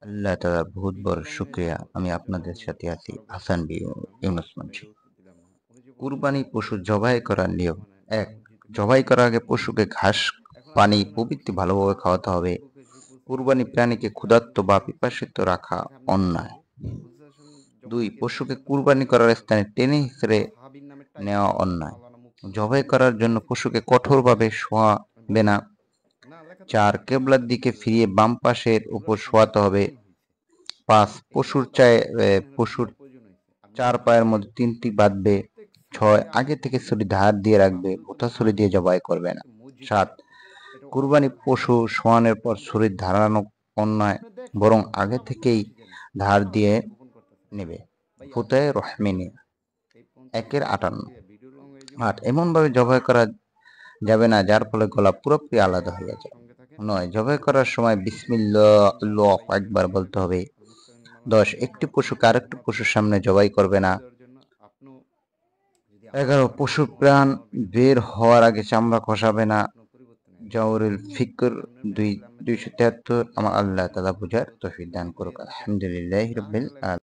আল্লাহ তাআলার বহুত বড় শুকরিয়া। আমি আপনাদের সাথে আছি হাসান ইউনুস মুন্সী। কুরবানি পশু জবাই করার নিয়ম ১. জবাই করার আগে পশুকে ঘাস, পানি, পবিত্র ভালোভাবে খাওয়াতে হবে। কুরবানি প্রাণীকে ক্ষুধার্ত বা পিপাসিত রাখা অন্যায়। ২. পশুকে কুরবানি করার স্থানে টেনে হিঁচড়ে নেওয়া অন্যায়। জবাই করার জন্য পশুকে কঠোরভাবে শোয়াবে না। ৪. কেবলার দিকে ফিরিয়ে বাম পাশের উপর শোয়াতে হবে। ৫. পশুর ৪ পায়ের মধ্যে ৩টি বাঁধবে। ৬. আগে থেকে ছুরি ধার দিয়ে রাখবে, ভোঁতা ছুরি দিয়ে জবাই করবে না। ৭. কুরবানি পশু শোয়ানোর পর ছুরি ধারানো অন্যায়, বরং আগে থেকেই ধার দিয়ে নেবে। ফুতায়ে রহমিনী ১-৫৮। ৮. এমনভাবে জবাই করা যাবে না যার ফলে গলা পুরোপুরি আলাদা হয়ে যায়। ৯. জবাই করার সময় বিসমিল্লাহ আল্লাহু আকবার বলতে হবে। ১০. একটি পশুকে আরেকটি পশুর সামনে জবাই করবে না। ১১. পশুর প্রাণ বের হওয়ার আগে চামড়া খসাবে না। জাওয়ারুল ফিকর ২৭৩। আমার আল্লাহ তাআলা বুঝার তৌফিক দান করুক। আলহামদুলিল্লাহি রাব্বিল আলামিন।